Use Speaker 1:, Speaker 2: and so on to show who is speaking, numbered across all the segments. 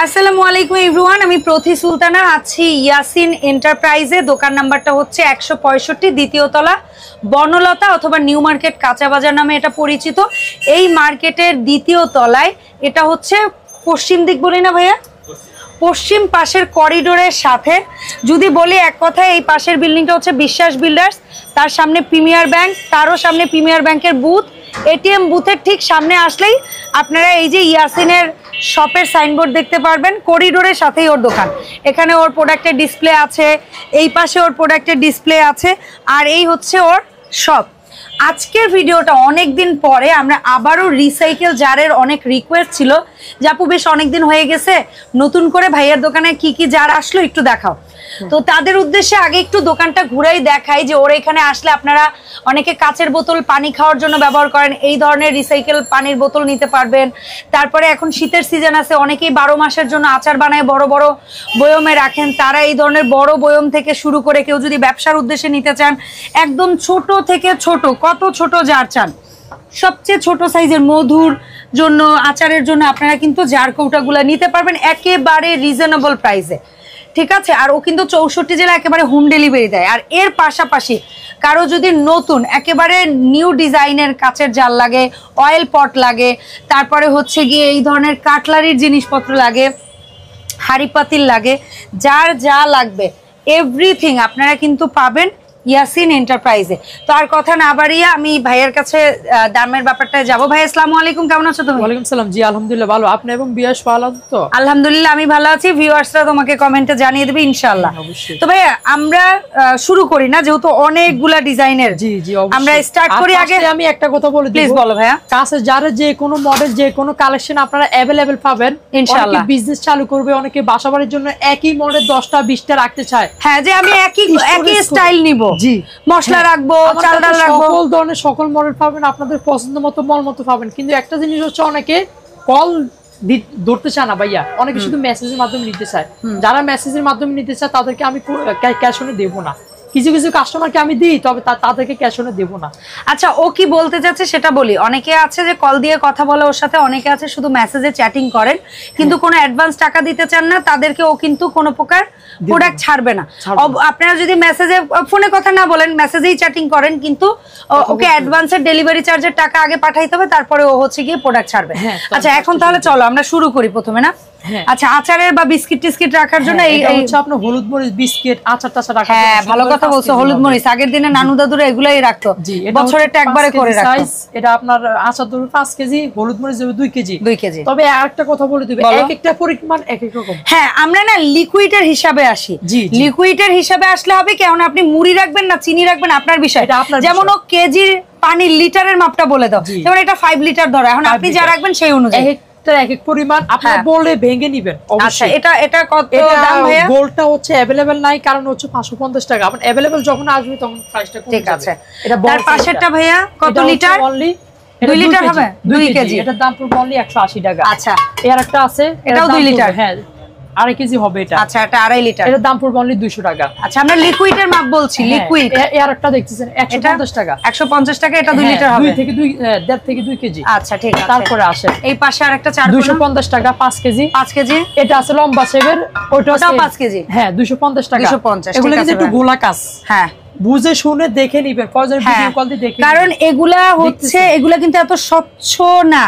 Speaker 1: আসসালামু আলাইকুম এভরিওয়ান, আমি প্রতি সুলতানা আছি ইয়াসিন এন্টারপ্রাইজে। দোকান নাম্বারটা হচ্ছে 165, দ্বিতীয় তলা, বনলতা অথবা নিউ মার্কেট কাঁচা বাজার নামে এটা পরিচিত। এই মার্কেটের দ্বিতীয় তলায়, এটা হচ্ছে পশ্চিম দিক বলি না ভাইয়া, পশ্চিম পাশের করিডোরের সাথে যদি বলি এক কথায়, এই পাশের বিল্ডিংটা হচ্ছে বিশ্বাস বিল্ডার্স, তার সামনে প্রিমিয়ার ব্যাংক, তারও সামনে প্রিমিয়ার ব্যাংকের বুথ। এটিএম বুথের ঠিক সামনে আসলেই আপনারা এই যে ইয়াসিনের শপের সাইনবোর্ড দেখতে পারবেন। করিডোরের সাথেই ওর দোকান, এখানে ওর প্রোডাক্টের ডিসপ্লে আছে, এই পাশে ওর প্রোডাক্টের ডিসপ্লে আছে, আর এই হচ্ছে ওর শপ। আজকের ভিডিওটা অনেক দিন পরে আমরা আবারও রিসাইকেল জারের অনেক রিকোয়েস্ট ছিল যে আপু বেশ অনেকদিন হয়ে গেছে, নতুন করে ভাইয়ার দোকানে কি কি জার আসলো একটু দেখাও। তো তাদের উদ্দেশ্যে আগে একটু দোকানটা ঘুরাই দেখাই যে ওরা এখানে আসলে আপনারা অনেকে কাচের বোতল পানি খাওয়ার জন্য ব্যবহার করেন, এই ধরনের রিসাইকেল পানির বোতল নিতে পারবেন। তারপরে এখন শীতের সিজন আছে, অনেকেই 12 মাসের জন্য আচার বানায় বড় বড় বয়মে রাখেন, তারা এই ধরনের বড় বয়ম থেকে শুরু করে কেউ যদি ব্যবসার উদ্দেশ্যে নিতে চান, একদম ছোট থেকে ছোট, কত ছোট জার চান, সবচেয়ে ছোট সাইজের মধুর জন্য, আচারের জন্য আপনারা কিন্তু জার কৌটাগুলো নিতে পারবেন একেবারে রিজনেবল প্রাইসে, ঠিক আছে। আর ও কিন্তু 64 জেলা একেবারে হোম ডেলিভারি দেয়। আর এর পাশাপাশি কারো যদি নতুন একেবারে নিউ ডিজাইনের কাচের জার লাগে, অয়েল পট লাগে, তারপরে হচ্ছে গিয়ে এই ধরনের কাটলারির জিনিসপত্র লাগে, হাঁড়ি পাতিল লাগে, যার যা লাগবে এভরিথিং আপনারা কিন্তু পাবেন ইয়াসিন এন্টারপ্রাইজে। তো আর কথা না বাড়িয়ে আমি ভাইয়ের কাছে দামের ব্যাপারটা যাব। ভাই আসসালামু আলাইকুম, কেমন আছো তুমি?
Speaker 2: ওয়ালাইকুম সালাম। জি আলহামদুলিল্লাহ ভালো, আপনি এবং ভিউয়ার্স ভালো তো?
Speaker 1: আলহামদুলিল্লাহ আমি ভালো আছি, ভিউয়ার্সরা তোমাকে কমেন্টে জানিয়ে দেবে ইনশাআল্লাহ। তো ভাইয়া আমরা শুরু করি না, যেহেতু অনেকগুলা ডিজাইনের।
Speaker 2: জি জি অবশ্যই
Speaker 1: আমরা স্টার্ট করি। আগে
Speaker 2: আমি একটা কথা বলে দিই,
Speaker 1: প্লিজ বলো ভাইয়া।
Speaker 2: কাছে যারা যে কোনো মডেল যে কোনো কালেকশন আপনারা अवेलेबल পাবেন ইনশাআল্লাহ। অনেকে বিজনেস চালু করবে, অনেকে বাসাবাড়ির জন্য একই মডেল 10টা 20টা রাখতে চায়।
Speaker 1: হ্যাঁ, যে আমি একই স্টাইল নিব, জি মশলা রাখবো, চাল ডাল রাখবো,
Speaker 2: সকল ধরনের সকল মডেল পাবেন, আপনাদের পছন্দ মতো মল মতো পাবেন। কিন্তু একটা জিনিস হচ্ছে, অনেকে কল ধরতে চায় না ভাইয়া, অনেকে শুধু মেসেজের মাধ্যমে নিতে চায়। যারা মেসেজের মাধ্যমে নিতে চায় তাদেরকে আমি ক্যাশ অনে দেবো না, কিছু কিছু কাস্টমারকে আমি দিই, তবে তাদেরকে ক্যাশ অনে দেবো না।
Speaker 1: আচ্ছা, ও কি বলতে চাচ্ছে সেটা বলি। অনেকে আছে যে কল দিয়ে কথা বলে ওর সাথে, অনেকে আছে শুধু মেসেজে চ্যাটিং করেন কিন্তু কোনো অ্যাডভান্স টাকা দিতে চান না, তাদেরকে ও কিন্তু কোনো প্রকার প্রোডাক্ট ছাড়বে না। আপনারা যদি মেসেজে ফোনে কথা না বলেন, মেসেজেই চ্যাটিং করেন, কিন্তু ওকে অ্যাডভান্সের ডেলিভারি চার্জের টাকা আগে পাঠাইতে হবে, তারপরে ও হচ্ছে গিয়ে প্রোডাক্ট ছাড়বে। আচ্ছা, এখন তাহলে চলো আমরা শুরু করি প্রথমে না। আচ্ছা, আচারের বা বিস্কিট টিস্কিট রাখার জন্য এই
Speaker 2: হচ্ছে আপনার হলুদ মরিচ বিস্কিট আচার টাচার রাখার।
Speaker 1: হ্যাঁ, ভালো কথা বলছো। হলুদ মরিচ আগের দিনে নানু দাদুরা এগুলাই রাখতো, বছরেরটা একবারে করে রাখতো।
Speaker 2: এটা আপনার আচার ধরুন 5 কেজি, হলুদ মরিচ দেবে 2 কেজি।
Speaker 1: 2 কেজি।
Speaker 2: তবে আরেকটা কথা বলে দিবে, এক একটা পরিমাণ এক এক রকম।
Speaker 1: হ্যাঁ, আমরা না লিকুইডের হিসাবে আসি। লিকুইডের হিসাবে আসলে হবে কেমন, আপনি মুড়ি রাখবেন না চিনি রাখবেন আপনার বিষয়। যেমন ও কেজির পানির লিটারের মাপটা বলে দাও, যেমন এটা 5 লিটার ধরে, এখন আপনি যা রাখবেন সেই অনুযায়ী
Speaker 2: এক এক পরিমাণ আপনারা বলে ভেঙে নেবেন।
Speaker 1: আচ্ছা, এটা কত দাম ভাইয়া?
Speaker 2: গোলটা হচ্ছে अवेलेबल নাই, কারণ হচ্ছে 550 টাকা। আপনি अवेलेबल যখন আসবে তখন প্রাইসটা কমে যাবে।
Speaker 1: ঠিক আছে। এটা তার পাশেরটা ভাইয়া কত লিটার?
Speaker 2: অনলি
Speaker 1: 2 লিটার হবে, 2 কেজি।
Speaker 2: এটার দাম পড়বে অনলি 180 টাকা।
Speaker 1: আচ্ছা,
Speaker 2: এর একটা আছে,
Speaker 1: এটাও 2 লিটার।
Speaker 2: হ্যাঁ, 2.5 কেজি হবে এটা।
Speaker 1: আচ্ছা, এটা 2.5 লিটার।
Speaker 2: এর দাম পড়বে অনলি 200 টাকা।
Speaker 1: আচ্ছা, আমরা লিকুইডের মাপ বলছি। লিকুইড
Speaker 2: এর একটা দেখতেছেন 150 টাকা।
Speaker 1: 150 টাকা, এটা 2 লিটার হবে।
Speaker 2: 2 থেকে 1.5 থেকে 2 কেজি।
Speaker 1: আচ্ছা, ঠিক আছে।
Speaker 2: তারপরে আসে
Speaker 1: এই পাশে আরেকটা
Speaker 2: 250 টাকা 5 কেজি।
Speaker 1: 5 কেজি।
Speaker 2: এটা আছে লম্বা শেপের, ওটাও
Speaker 1: 5 কেজি।
Speaker 2: হ্যাঁ, 250 টাকা।
Speaker 1: 250।
Speaker 2: এগুলো কিন্তু একটু গোলা কাজ।
Speaker 1: হ্যাঁ,
Speaker 2: বুঝে শুনে দেখে নিবেন, প্রয়োজনে ভিডিও কল দিয়ে দেখে,
Speaker 1: কারণ এগুলা হচ্ছে এগুলা কিন্তু এত স্বচ্ছ না।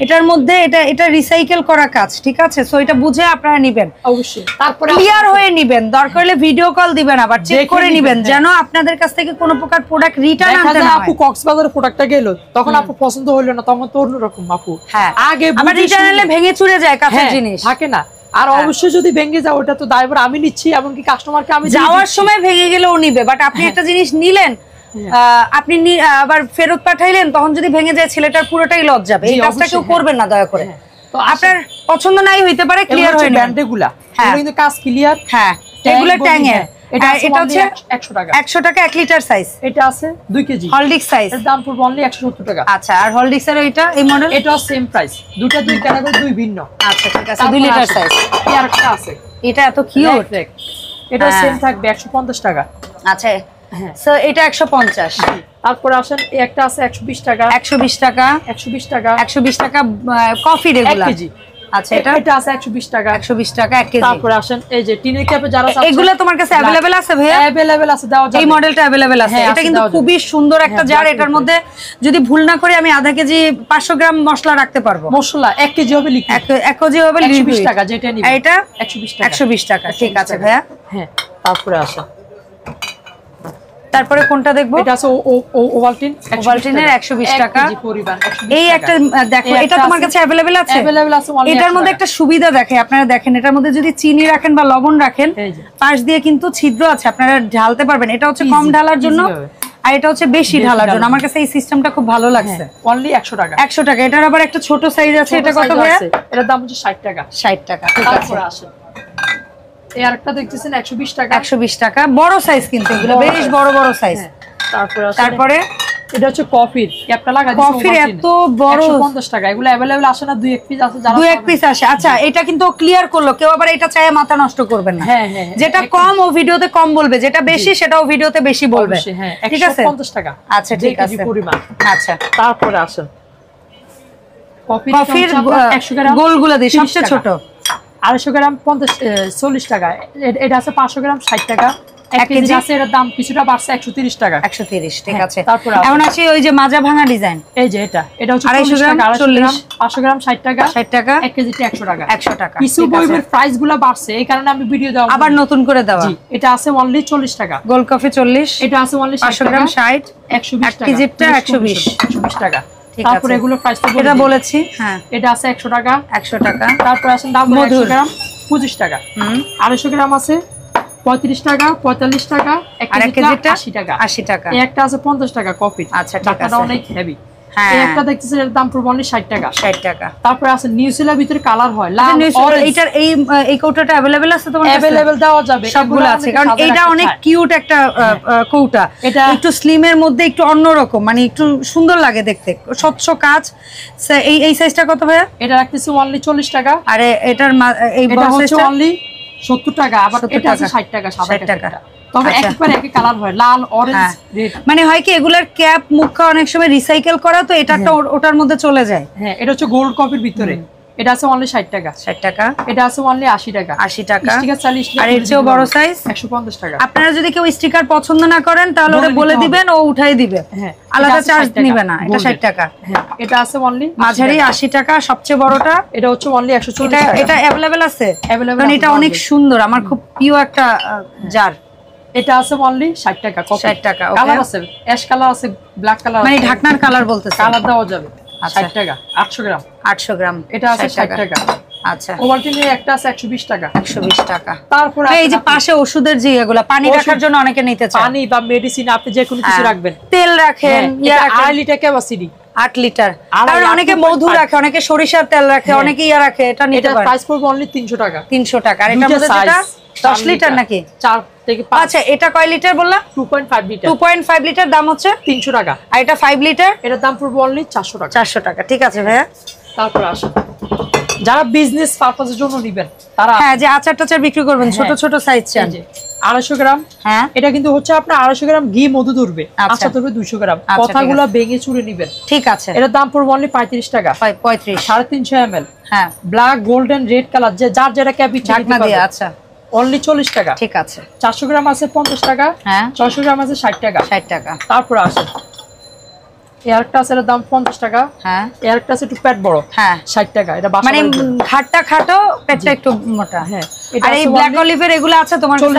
Speaker 1: এটার মধ্যে এটা রিসাইকেল করা কাজ, ঠিক আছে। সো এটা বুঝে আপনারা নেবেন
Speaker 2: অবশ্যই, তারপরে
Speaker 1: ক্লিয়ার হয়ে নেবেন। দরকার হলে ভিডিও কল দিবেন, আবার চেক করে নেবেন যেন আপনাদের কাছ থেকে কোনো প্রকার প্রোডাক্ট রিটার্ন আনতে না হয়।
Speaker 2: আপু কক্সবাজারে প্রোডাক্টটা গেল, তখন আপু পছন্দ হলো না, তখন তো অন্যরকম আপু।
Speaker 1: হ্যাঁ,
Speaker 2: আগে
Speaker 1: আবার রিটার্ন হলে ভেঙে চুরে যায় কাছের জিনিস,
Speaker 2: থাকে না। আর অবশ্যই যদি ভেঙে যায় ওটা তো দায়ভার আমি নিচ্ছি, এমনকি কাস্টমারকে আমি
Speaker 1: যাওয়ার সময় ভেঙে গেলেও নিবে। বাট আপনি একটা জিনিস নিলেন, আপনি আবার ফেরত পাঠাইলেন, তখন যদি ভেঙে যায় ছেলেটার পুরোটাই লস যাবে। এই কাজটা কেউ করবেন না দয়া করে। তো আপনার পছন্দ নাই হইতে পারে, ক্লিয়ার হয়ে নেবেন।
Speaker 2: ব্র্যান্ডেগুলা কিন্তু কাজ ক্লিয়ার।
Speaker 1: হ্যাঁ, এগুলো ট্যাঙের। এটা হচ্ছে
Speaker 2: 100 টাকা।
Speaker 1: 100 টাকা 1 লিটার সাইজ।
Speaker 2: এটা আছে 2 কেজি
Speaker 1: হলডিক্স সাইজ,
Speaker 2: এর দাম পড়বে অনলি 170 টাকা।
Speaker 1: আচ্ছা, আর হলডিক্স এর এটা এই মডেল,
Speaker 2: এটাও সেম প্রাইস, দুটো 2 ক্যাটাগরি 2 ভিন্ন।
Speaker 1: আচ্ছা, ঠিক আছে। 2 লিটার সাইজ।
Speaker 2: এই আরেকটা আছে,
Speaker 1: এটা এত কিউট।
Speaker 2: এটা সেম থাকবে 150 টাকা।
Speaker 1: আচ্ছা, সো এটা 150।
Speaker 2: তারপরে আসেন এই একটা আছে 120 টাকা।
Speaker 1: 120 টাকা,
Speaker 2: 120 টাকা,
Speaker 1: 120 টাকা কফি রেগুলার
Speaker 2: 1 কেজি।
Speaker 1: আচ্ছা
Speaker 2: এটা আছে 120 টাকা।
Speaker 1: 120 টাকা 1 কেজি।
Speaker 2: তারপরে আসেন এই যে টিনের ক্যাপে যারা চাচ্ছেন
Speaker 1: এগুলো তোমার কাছে अवेलेबल আছে ভাইয়া?
Speaker 2: अवेलेबल আছে, দেওয়া যাবে।
Speaker 1: এই মডেলটা अवेलेबल আছে। এটা কিন্তু খুবই সুন্দর একটা জার। এটার মধ্যে যদি ভুল না করি আমি আধা কেজি 500 গ্রাম মশলা রাখতে পারবো।
Speaker 2: মশলা 1 কেজি হবে লিকুইড,
Speaker 1: 1 কেজি হবে
Speaker 2: 120 টাকা যেটা নিবে।
Speaker 1: এটা
Speaker 2: 120 টাকা।
Speaker 1: 120 টাকা, ঠিক আছে ভাইয়া।
Speaker 2: হ্যাঁ, তারপরে আসেন
Speaker 1: তারপরে কোনটা দেখবো?
Speaker 2: এটা আছে ওভালটিন,
Speaker 1: ওভালটিনের 120 টাকা
Speaker 2: পরিমাণ।
Speaker 1: এই একটা দেখো, এটা তোমার কাছে अवेलेबल আছে?
Speaker 2: अवेलेबल আছে।
Speaker 1: এটার মধ্যে একটা সুবিধা দেখে, আপনারা দেখেন এটার মধ্যে যদি চিনি রাখেন বা লবণ রাখেন পাশ দিয়ে কিন্তু ছিদ্র আছে, আপনারা ঢালতে পারবেন। এটা হচ্ছে কম ঢালার জন্য আর এটা হচ্ছে বেশি ঢালার জন্য। আমার কাছে এই সিস্টেমটা খুব ভালো লাগছে।
Speaker 2: অনলি 100 টাকা।
Speaker 1: 100 টাকা। এটার আবার একটা ছোট সাইজ আছে, এটা কত ভাইয়া?
Speaker 2: এটার দাম হচ্ছে 60 টাকা।
Speaker 1: 60 টাকা, ঠিক আছে।
Speaker 2: তারপরে আসেন এই আরেকটা দেখতেছেন 120 টাকা।
Speaker 1: 120 টাকা, বড় সাইজ কিন্তু এগুলো বেশ বড় বড় সাইজ। তারপরে
Speaker 2: এটা হচ্ছে কফির ক্যাপটা লাগা দিয়েছে।
Speaker 1: কফির এত বড়
Speaker 2: 150 টাকা। এগুলো अवेलेबल আসে না, 2-1 পিস আছে, যারা
Speaker 1: 2-1 পিস আসে। আচ্ছা, এটা কিন্তু ক্লিয়ার করলো, কেউ আবার এটা চায় মাথা নষ্ট করবেন না।
Speaker 2: হ্যাঁ হ্যাঁ,
Speaker 1: যেটা কম ও ভিডিওতে কম বলবে, যেটা বেশি সেটাও ভিডিওতে বেশি বলবে।
Speaker 2: হ্যাঁ,
Speaker 1: ঠিক আছে,
Speaker 2: 150 টাকা।
Speaker 1: আচ্ছা ঠিক আছে
Speaker 2: পরিমাণ।
Speaker 1: আচ্ছা,
Speaker 2: তারপরে আসেন
Speaker 1: কফির
Speaker 2: 100 গ্রাম
Speaker 1: গোলগুলো দিই, সবচেয়ে ছোট
Speaker 2: 250 গ্রাম 40 টাকা। এটা আছে 500 গ্রাম 60 টাকা। 1 কেজি আছে, এর দাম কিছুটা বাড়ছে 130 টাকা।
Speaker 1: 130, ঠিক আছে।
Speaker 2: তারপর
Speaker 1: এখন আসি ওই যে মাজা ভাঙা ডিজাইন।
Speaker 2: এই যে এটা হচ্ছে 250 টাকা, 250 গ্রাম 500 গ্রাম 60 টাকা।
Speaker 1: 60 টাকা
Speaker 2: 1 কেজিতে 100 টাকা।
Speaker 1: 100 টাকা।
Speaker 2: কিছু বইয়ের প্রাইস গুলো বাড়ছে, এই কারণে আমি ভিডিও দাও
Speaker 1: আবার নতুন করে দেওয়া।
Speaker 2: জি, এটা আছে অনলি 40 টাকা।
Speaker 1: গোল কফি 40,
Speaker 2: এটা আছে অনলি
Speaker 1: 500 গ্রাম 60,
Speaker 2: 120 টাকা।
Speaker 1: কেজিটা 120
Speaker 2: টাকা।
Speaker 1: ঠিক
Speaker 2: তারপর
Speaker 1: আছে,
Speaker 2: এগুলো প্রাইস তো
Speaker 1: এটা বলেছি। হ্যাঁ,
Speaker 2: এটা আছে 100 টাকা।
Speaker 1: 100 টাকা।
Speaker 2: তারপর আছে ডাবল 100 গ্রাম 25 টাকা। 250 গ্রাম আছে 35 টাকা, 45 টাকা। 1 কেজিটা 80 টাকা।
Speaker 1: 80 টাকা।
Speaker 2: এই একটা আছে 50 টাকা কফি।
Speaker 1: আচ্ছা, ঠিক আছে।
Speaker 2: অনেক হেভি।
Speaker 1: হ্যাঁ,
Speaker 2: এই একটা দেখতেছেন এর দাম পড়বে অনলি 60 টাকা।
Speaker 1: 60 টাকা।
Speaker 2: তারপর আছে নিউজিল্যান্ডের ভিতরে কালার হয় লাল, অরেঞ্জ।
Speaker 1: এটার এই কৌটাটা अवेलेबल আছে তোমার কাছে?
Speaker 2: अवेलेबल দেওয়া যাবে,
Speaker 1: সবগুলো আছে, কারণ এটা অনেক কিউট একটা কৌটা। এটা একটু স্লিমের মধ্যে একটু অন্যরকম, মানে একটু সুন্দর লাগে দেখতে, স্বচ্ছ কাজ। এই সাইজটা কত ভাইয়া?
Speaker 2: এটা রাখতেছি অনলি 40 টাকা।
Speaker 1: আরে এটার এই
Speaker 2: বড় সাইজটা অনলি 70 টাকা। আবার এটা আছে 60 টাকা, 60 টাকা। তবে একবার একই কালার হয়, লাল, অরেঞ্জ, রেড।
Speaker 1: মানে হয় কি এগুলার ক্যাপ মুখা অনেক সময় রিসাইকেল করা, তো এটাটা ওটার মধ্যে চলে যায়।
Speaker 2: হ্যাঁ, এটা হচ্ছে গোল্ড কপির ভিতরে। এটা আছে অনলি 60 টাকা।
Speaker 1: 60 টাকা।
Speaker 2: এটা আছে অনলি 80 টাকা।
Speaker 1: 80 টাকা।
Speaker 2: স্টিকার 40 টাকা।
Speaker 1: আর এর চেয়েও বড় সাইজ
Speaker 2: 150 টাকা।
Speaker 1: আপনারা যদি কেউ স্টিকার পছন্দ না করেন তাহলে ওটা বলে দিবেন, ও উঠাই দিবে।
Speaker 2: হ্যাঁ,
Speaker 1: আলাদা চার্জ নিবে না। এটা 60 টাকা।
Speaker 2: হ্যাঁ, এটা আছে অনলি
Speaker 1: মাঝারি 80 টাকা, সবচেয়ে বড়টা
Speaker 2: এটা হচ্ছে অনলি 140 টাকা।
Speaker 1: এটা अवेलेबल আছে?
Speaker 2: अवेलेबल।
Speaker 1: কারণ এটা অনেক সুন্দর, আমার খুব প্রিয় একটা জার।
Speaker 2: এটা আছে অনলি 60 টাকা।
Speaker 1: 60 টাকা।
Speaker 2: কালার আছে, অ্যাশ কালার আছে, ব্ল্যাক কালার আছে,
Speaker 1: মানে ঢাকনার কালার বলতেছে,
Speaker 2: কালার দেওয়া যাবে।
Speaker 1: আচ্ছা।
Speaker 2: 60 টাকা। 800 গ্রাম।
Speaker 1: 800 গ্রাম
Speaker 2: এটা আছে 60 টাকা।
Speaker 1: আচ্ছা,
Speaker 2: ওভালটিনের একটা আছে 120 টাকা।
Speaker 1: 120 টাকা।
Speaker 2: তারপর
Speaker 1: এই যে পাশে ওষুধের যে এগুলা পানি রাখার জন্য অনেকে নিতে চায়,
Speaker 2: পানি বা মেডিসিন আপনি যে কোনো কিছু রাখবেন,
Speaker 1: তেল রাখেন, ইয়া রাখেন।
Speaker 2: 2.5 লিটার ক্যাপাসিটি,
Speaker 1: 8 লিটার। কারণ অনেকে মধু রাখে, অনেকে সরিষার তেল রাখে, অনেকে ইয়া রাখে, এটা নিতে পারে।
Speaker 2: প্রাইস পড়বে অনলি 300 টাকা।
Speaker 1: 300 টাকা। আর এটার মধ্যে যেটা 10 লিটার নাকি
Speaker 2: 4 থেকে 5।
Speaker 1: আচ্ছা, এটা কয় লিটার বললা?
Speaker 2: 2.5 লিটার।
Speaker 1: 2.5 লিটার দাম হচ্ছে
Speaker 2: 300 টাকা।
Speaker 1: আর এটা 5 লিটার,
Speaker 2: এটার দাম পড়বে অনলি 400 টাকা।
Speaker 1: 400 টাকা। ঠিক আছে ভাইয়া।
Speaker 2: তারপর আসুন যারা বিজনেস পারপাসের জন্য নেবেন তারা,
Speaker 1: হ্যাঁ, যে আচার টাচার বিক্রি করবেন, ছোট ছোট সাইজ চান।
Speaker 2: 250 গ্রাম।
Speaker 1: হ্যাঁ,
Speaker 2: এটা কিন্তু হচ্ছে আপনার 250 গ্রাম ঘি মধু ধরবে, আচ্ছা ধরবে 200 গ্রাম। কথাগুলো ভেঙে চুরে নেবেন।
Speaker 1: ঠিক আছে।
Speaker 2: এটার দাম পড়বে অনলি 35 টাকা।
Speaker 1: 35,
Speaker 2: 350 ml।
Speaker 1: হ্যাঁ,
Speaker 2: ব্ল্যাক, গোল্ডেন, রেড কালার, যে যার যেটা ক্যাপিটি
Speaker 1: ঢাকনা দিয়ে। আচ্ছা,
Speaker 2: অনলি 40 টাকা।
Speaker 1: ঠিক আছে।
Speaker 2: 400 গ্রাম আছে 50 টাকা।
Speaker 1: হ্যাঁ,
Speaker 2: 600 গ্রাম আছে 60 টাকা।
Speaker 1: 60 টাকা।
Speaker 2: তারপর আসে এয়ারটা আছে, এর দাম 50 টাকা।
Speaker 1: হ্যাঁ,
Speaker 2: এয়ারটা আছে একটু পেট বড়।
Speaker 1: হ্যাঁ,
Speaker 2: 60 টাকা। এটা
Speaker 1: মানে ঘাটটা খাটো, পেটটা একটু মোটা।
Speaker 2: হ্যাঁ,
Speaker 1: আর এই ব্ল্যাক অলিভের এগুলো আছে তোমার কাছে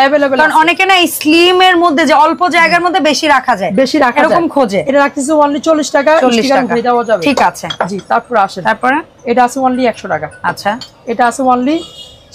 Speaker 1: अवेलेबल? কারণ অনেকে না স্লিম এর মধ্যে যে অল্প জায়গার মধ্যে বেশি রাখা যায়, এরকম খোঁজে।
Speaker 2: এটা রাখতেছে অনলি 40 টাকা।
Speaker 1: 40 টাকা
Speaker 2: ঘুরে দেওয়া যাবে।
Speaker 1: ঠিক আছে।
Speaker 2: জি, তারপর আসেন
Speaker 1: তারপরে
Speaker 2: এটা আছে অনলি 100 টাকা।
Speaker 1: আচ্ছা,
Speaker 2: এটা আছে অনলি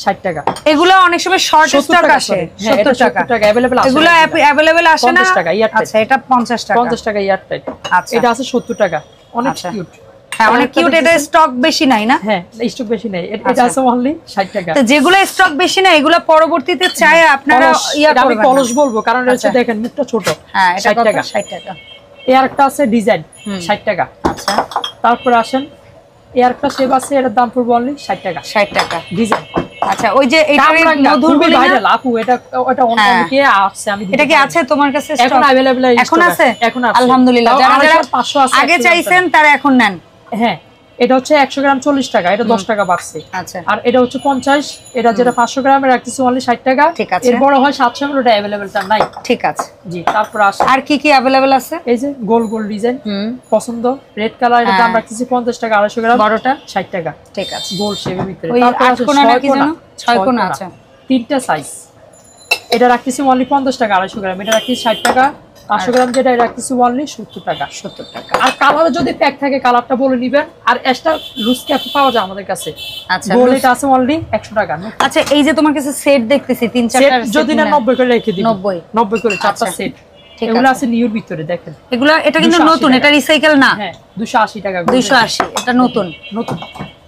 Speaker 2: 60 টাকা।
Speaker 1: এগুলো অনেক সময় শর্ট স্টক আসে।
Speaker 2: 70 টাকা अवेलेबल আছে।
Speaker 1: এগুলো अवेलेबल আসে না।
Speaker 2: 50 টাকা ইয়ারটাইট।
Speaker 1: আচ্ছা, এটা 50 টাকা।
Speaker 2: 50 টাকা ইয়ারটাইট।
Speaker 1: আচ্ছা,
Speaker 2: এটা আছে 70 টাকা। অনেক কিউট।
Speaker 1: হ্যাঁ, অনেক কিউট। এটা স্টক বেশি নাই না?
Speaker 2: হ্যাঁ, স্টক বেশি নাই। এটা আছে অনলি 60 টাকা।
Speaker 1: তো যেগুলো স্টক বেশি না এগুলো পরবর্তীতে চাই আপনারা ইয়া করবেন।
Speaker 2: আমি কলস বলবো কারণ এটা হচ্ছে দেখেন মুখটা ছোট।
Speaker 1: হ্যাঁ, এটা
Speaker 2: 60 টাকা।
Speaker 1: 60 টাকা।
Speaker 2: এয়ারটা আছে ডিজাইন 60 টাকা।
Speaker 1: আচ্ছা,
Speaker 2: তারপর আসেন এয়ারটা শেপ আছে, এর দাম পড়বে অনলি 60 টাকা।
Speaker 1: 60 টাকা
Speaker 2: ডিজাইন।
Speaker 1: আচ্ছা, ওই যে এটা মধুর বলি না
Speaker 2: আপু, এটা অনেকে আছে। আমি
Speaker 1: এটা কি আছে তোমার কাছে?
Speaker 2: এখন अवेलेबल
Speaker 1: এখন আছে?
Speaker 2: এখন আছে
Speaker 1: আলহামদুলিল্লাহ। যারা
Speaker 2: 500 আছে
Speaker 1: আগে চাইছেন তারা এখন নেন।
Speaker 2: হ্যাঁ, এটা হচ্ছে 100 গ্রাম 40 টাকা, এটা 10 টাকা বাড়ছে।
Speaker 1: আচ্ছা,
Speaker 2: আর এটা হচ্ছে 50, এটা যেটা 500 গ্রামের রাখতেছি অনলি 60 টাকা।
Speaker 1: ঠিক আছে।
Speaker 2: এর বড় হয় 700 এর, ওটা अवेलेबल টা নাই।
Speaker 1: ঠিক আছে
Speaker 2: জি। তারপর আসে
Speaker 1: আর কি কি अवेलेबल আছে?
Speaker 2: এই যে গোল গোল ডিজাইন পছন্দ, রেড কালার, এর দাম রাখতেছি 50 টাকা 250 গ্রাম,
Speaker 1: বড়টা
Speaker 2: 60 টাকা।
Speaker 1: ঠিক আছে,
Speaker 2: গোল শেপের ভিতরে।
Speaker 1: ওই
Speaker 2: তারপর আছে
Speaker 1: 8 কোণা নাকি জানো, 6 কোণা আছে,
Speaker 2: তিনটা সাইজ। এটা রাখতেছি অনলি 50 টাকা 250 গ্রাম, এটা রাখতেছি 60 টাকা 500 গ্রাম, যেটা রাখতেছি অনলি 70 টাকা।
Speaker 1: 70 টাকা।
Speaker 2: আর কালার যদি প্যাক থাকে কালারটা বলে নিবেন। আর এক্সট্রা লুজ ক্যাপ পাওয়া যায় আমাদের কাছে।
Speaker 1: আচ্ছা,
Speaker 2: গোল এটা আছে অনলি 100 টাকা।
Speaker 1: আচ্ছা, এই যে তোমার কাছে সেট দেখতেছি 3-4টা,
Speaker 2: যদি না 90 করে রেখে দিই, 90 করে 4টা সেট। এগুলো আছে নিউর ভিতরে, দেখেন
Speaker 1: এগুলো। এটা কিন্তু নতুন, এটা রিসাইকেল না।
Speaker 2: হ্যাঁ, 280 টাকা।
Speaker 1: 280, এটা নতুন।
Speaker 2: নতুন।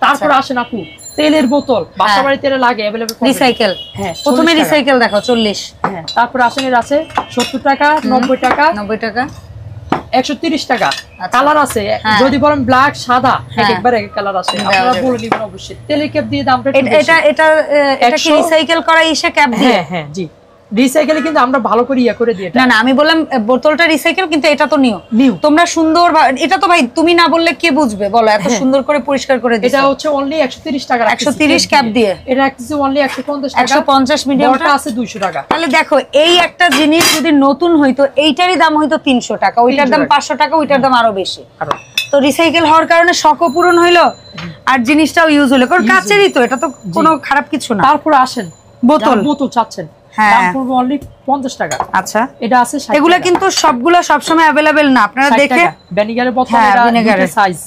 Speaker 2: তারপর আসেন আপু, তেলের বোতল বাসা বাড়িতে লাগে अवेलेबल
Speaker 1: রিসাইকেল।
Speaker 2: হ্যাঁ,
Speaker 1: প্রথমে রিসাইকেল দেখো 40।
Speaker 2: হ্যাঁ, তারপর আসেন এর আছে 70 টাকা, 90 টাকা,
Speaker 1: 90 টাকা,
Speaker 2: 130 টাকা। কালার আছে, যদি বলেন ব্ল্যাক সাদা, একবার এক কালার আছে, আপনারা বলে নিবেন অবশ্যই। তেলের ক্যাপ দিয়ে দামটা একটু বেশি।
Speaker 1: এটা কি রিসাইকেল করা ইসে ক্যাপ দিয়ে?
Speaker 2: হ্যাঁ হ্যাঁ, জি। রিসাইকেলে কিন্তু আমরা ভালো করে করে দিই এটা।
Speaker 1: না আমি বললাম বোতলটা রিসাইকেল, কিন্তু এটা তো নিউ। তোমরা সুন্দর, এটা তো ভাই তুমি না বললে কে বুঝবে বলো, এত সুন্দর করে পরিষ্কার করে দিছো।
Speaker 2: এটা হচ্ছে অনলি 130 টাকা,
Speaker 1: 130 ক্যাপ দিয়ে।
Speaker 2: এটা রাখতেছি অনলি 150 টাকা।
Speaker 1: 150 মিডিয়ামটা
Speaker 2: আছে 200 টাকা।
Speaker 1: তাহলে দেখো, এই একটা জিনিস যদি নতুন হইতো, এইটারই দাম হইতো 300 টাকা, ওইটার দাম 500 টাকা, ওইটার দাম আরো বেশি। তো রিসাইকেল হওয়ার কারণে শখও পূরণ হইলো, আর জিনিসটাও ইউজ হলো, কারণ কাচেরই তো, এটা তো কোনো খারাপ কিছু না।
Speaker 2: তারপর আসেন বোতল চাচ্ছেন, দাম পড়বে অনলি 50 টাকা।
Speaker 1: আচ্ছা,
Speaker 2: এটা আছে 60 টাকা।
Speaker 1: এগুলা কিন্তু সবগুলা সবসময় अवेलेबल না, আপনারা দেখে।
Speaker 2: ভিনেগারের বোতল, এটা ভিনেগারের সাইজ,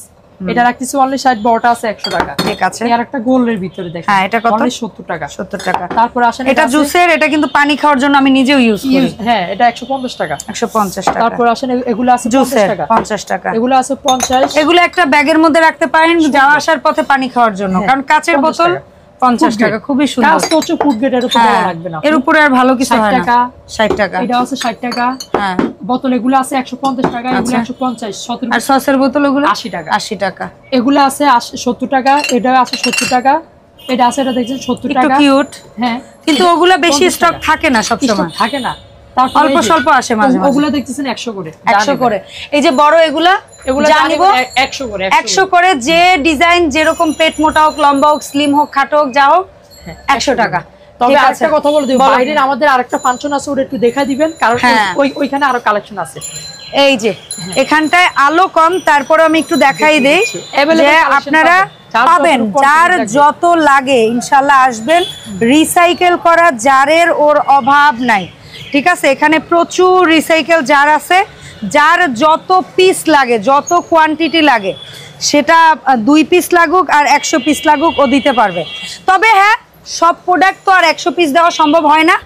Speaker 2: এটা রাখতেছি অনলি 60, বড়টা আছে 100 টাকা।
Speaker 1: ঠিক আছে।
Speaker 2: আর একটা গোলের ভিতরে দেখেন,
Speaker 1: হ্যাঁ, এটা কত?
Speaker 2: অনলি 70 টাকা।
Speaker 1: 70 টাকা।
Speaker 2: তারপর আসেন
Speaker 1: এটা জুসের, এটা কিন্তু পানি খাওয়ার জন্য আমি নিজেও ইউজ করি।
Speaker 2: হ্যাঁ, এটা 150 টাকা।
Speaker 1: 150 টাকা।
Speaker 2: তারপর আসেন এগুলো আছে
Speaker 1: জুসের
Speaker 2: 50 টাকা।
Speaker 1: 50 টাকা।
Speaker 2: এগুলো আছে 50।
Speaker 1: এগুলো একটা ব্যাগের মধ্যে রাখতে পারেন যাওয়া আসার পথে পানি খাওয়ার জন্য, কারণ কাচের বোতল 50 টাকা, খুবই সুন্দর।
Speaker 2: কাজ তো হচ্ছে ফুড গ্রেড, এর উপর বলা লাগবে না।
Speaker 1: এর উপরে আর ভালো কিছু হয় না। 60 টাকা।
Speaker 2: এটা আছে 60 টাকা।
Speaker 1: হ্যাঁ,
Speaker 2: বোতল এগুলো আছে 150 টাকা, এগুলো 150। 70।
Speaker 1: আর সসের বোতল ওগুলো
Speaker 2: 80 টাকা।
Speaker 1: 80 টাকা।
Speaker 2: এগুলো আছে 70 টাকা, এটা আছে 70 টাকা, এটা আছে, এটা দেখছেন 70 টাকা।
Speaker 1: একটু কিউট।
Speaker 2: হ্যাঁ,
Speaker 1: কিন্তু ওগুলা বেশি স্টক থাকে না সব সময়,
Speaker 2: থাকে না। তারপর
Speaker 1: অল্প স্বল্প আসে মাঝে মাঝে।
Speaker 2: ওগুলো দেখতেছেন 100 করে।
Speaker 1: 100 করে। এই যে বড় এগুলো জানিবো
Speaker 2: 100 করে।
Speaker 1: 100 করে, যে ডিজাইন যেরকম, পেট মোটা হোক, লম্বা হোক, স্লিম হোক, খাটো হোক, যা হোক, 100 টাকা।
Speaker 2: তবে আরেকটা কথা বলে দিই, বাইরের আমাদের আরেকটা ফাংশন আছে, ওটা একটু দেখা দিবেন, কারণ ওইখানে আরো কালেকশন আছে।
Speaker 1: এই যে এখানটায় আলো কম, তারপরে আমি একটু দেখাই দেই যে আপনারা পাবেন, যার যত লাগে ইনশাল্লাহ আসবেন। রিসাইকেল করা জারের ওর অভাব নাই, ঠিক আছে। এখানে প্রচুর রিসাইকেল জার আছে, যার যত পিস লাগে, যত কোয়ান্টিটি লাগে, সেটা 2 পিস লাগুক আর 100 পিস লাগুক, ও দিতে পারবে। তবে হ্যাঁ, সব প্রোডাক্ট তো আর 100 পিস দেওয়া সম্ভব হয় না।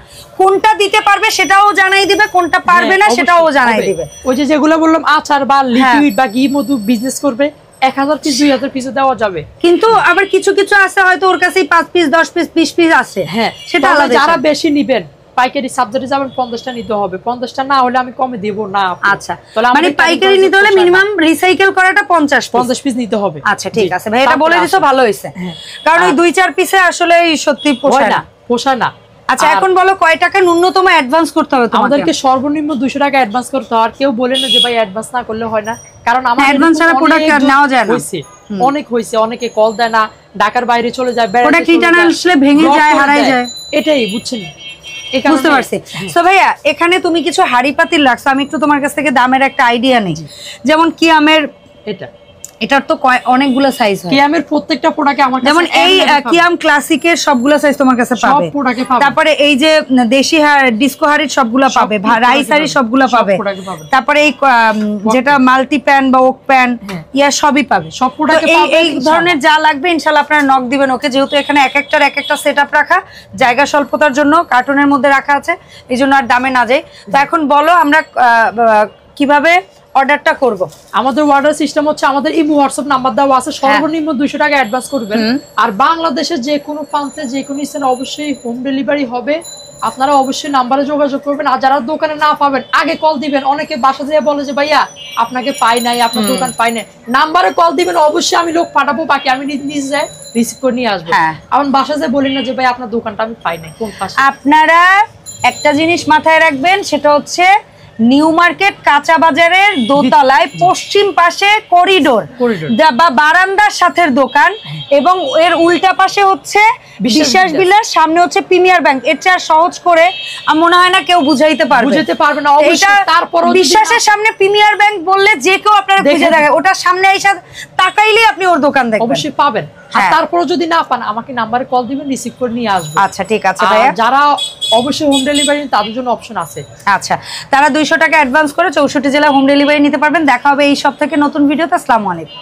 Speaker 1: কোনটা দিতে পারবে সেটাও জানাই দিবে, কোনটা পারবে না সেটাও জানাই দিবে।
Speaker 2: ওই যে যেগুলো বললাম আচার বা লিকুইড বা ঘি মধু বিজনেস করবে, 1000 পিস 2000 পিস দেওয়া যাবে।
Speaker 1: কিন্তু আবার কিছু কিছু আছে হয়তো ওর কাছে 5 পিস 10 পিস 20 পিস আছে,
Speaker 2: হ্যাঁ,
Speaker 1: সেটা আলাদা।
Speaker 2: যারা বেশি নেবেন পাইকারি সাবজেক্টে যাবেন, 50টা নিতে হবে। 50টা না হলে আমি কমে দেব না।
Speaker 1: আচ্ছা, মানে পাইকারি নিতে হলে মিনিমাম রিসাইকেল করাটা 50
Speaker 2: পিস নিতে হবে।
Speaker 1: আচ্ছা, ঠিক আছে ভাই, এটা বলে দিছো, ভালো হয়েছে। কারণ ওই 2-4 পিসে আসলে সত্যি
Speaker 2: পোষায় না।
Speaker 1: আচ্ছা, এখন বলো কয় টাকা ন্যূনতম অ্যাডভান্স করতে হবে তোমাকে?
Speaker 2: আমাদেরকে সর্বনিম্ন 200 টাকা অ্যাডভান্স করতে হয়। আর কেউ বলে না যে ভাই অ্যাডভান্স না করলে হয় না, কারণ আমার
Speaker 1: অ্যাডভান্স ছাড়া প্রোডাক্ট নেওয়া যায় না।
Speaker 2: অনেক হয়েছে, অনেকে কল দেয় না, ঢাকার বাইরে চলে যায়,
Speaker 1: প্রোডাক্ট রিটার্ন আসলে ভেঙে যায়, হারায় যায়,
Speaker 2: এটাই বুঝছেন।
Speaker 1: বুঝতে পারছি। তো ভাইয়া, এখানে তুমি কিছু হাড়ি পাতিল রাখছো, আমি একটু তোমার কাছ থেকে দামের একটা আইডিয়া নেই। যেমন কিয়ামের, এটার তো অনেকগুলো সাইজ হয়।
Speaker 2: কিয়ামের প্রত্যেকটা প্রোডাক্টে আমার কাছে,
Speaker 1: যেমন এই কিয়াম ক্লাসিকের সবগুলো সাইজ তোমার কাছে পাবে। তারপরে এই যে দেশি ডিস্কো হাড়ির সবগুলো পাবে, রাইস হাড়ির সবগুলো পাবে। তারপরে এই যেটা মাল্টি প্যান বা ওক প্যান, ইয়া সবই পাবে। সব প্রোডাক্ট এই ধরনের যা লাগবে ইনশাআল্লাহ আপনারা নক দিবেন ওকে, যেহেতু এখানে এক একটা সেটআপ রাখা, জায়গা স্বল্পতার জন্য কার্টুনের মধ্যে রাখা আছে, এই জন্য আর দামে না যায়। তো এখন বলো আমরা কিভাবে অর্ডারটা করব?
Speaker 2: আমাদের অর্ডার সিস্টেম হচ্ছে, আমাদের ইমো হোয়াটসঅ্যাপ নাম্বার দেওয়া আছে, সর্বনিম্ন 200 টাকা অ্যাডভান্স করবেন। আর বাংলাদেশের যে কোনো প্রান্তে যে কোনো স্থানে অবশ্যই হোম ডেলিভারি হবে। আপনারা অবশ্যই নাম্বারে যোগাযোগ করবেন। আর যারা দোকানে না পাবেন আগে কল দিবেন। অনেকে বাসা যেয়ে বলে যে ভাইয়া আপনাকে পাই নাই, আপনার দোকান পাই নাই, নাম্বারে কল দিবেন, অবশ্যই আমি লোক পাঠাবো, বাকি আমি নিজে যাই রিসিভ করে নিয়ে আসবো। আমার বাসা যেয়ে বলি না যে ভাই আপনার দোকানটা আমি পাই নাই, কোন পাশে।
Speaker 1: আপনারা একটা জিনিস মাথায় রাখবেন, সেটা হচ্ছে নিউ মার্কেট কাঁচা বাজারের দোতলায় পশ্চিম পাশে করিডোর বা বারান্দার সাথের দোকান, এবং এর উল্টা পাশে হচ্ছে বিশ্বাস বিলাস, সামনে হচ্ছে প্রিমিয়ার ব্যাংক। এর চেয়ে সহজ করে মনে হয় না কেউ বুঝাইতে পারবে
Speaker 2: না। অবশ্যই তারপরও
Speaker 1: বিশ্বাসের সামনে প্রিমিয়ার ব্যাংক বললে যে কেউ আপনারা খুঁজে দেখে, ওটার সামনে এসে তাকাইলে আপনি ওর দোকান দেখবেন,
Speaker 2: অবশ্যই পাবেন। আর তারপরও যদি না পান আমাকে নাম্বারে কল দিবেন, রিসিভ করে নিয়ে আসবেন।
Speaker 1: আচ্ছা ঠিক আছে ভাইয়া।
Speaker 2: যারা অবশ্যই হোম ডেলিভারি তাদের জন্য অপশন আছে।
Speaker 1: আচ্ছা, তারা 200 টাকা অ্যাডভান্স করে 64 জেলায় হোম ডেলিভারি নিতে পারবেন। দেখা হবে এই সপ্তাহে নতুন ভিডিওতে। আসসালামু আলাইকুম।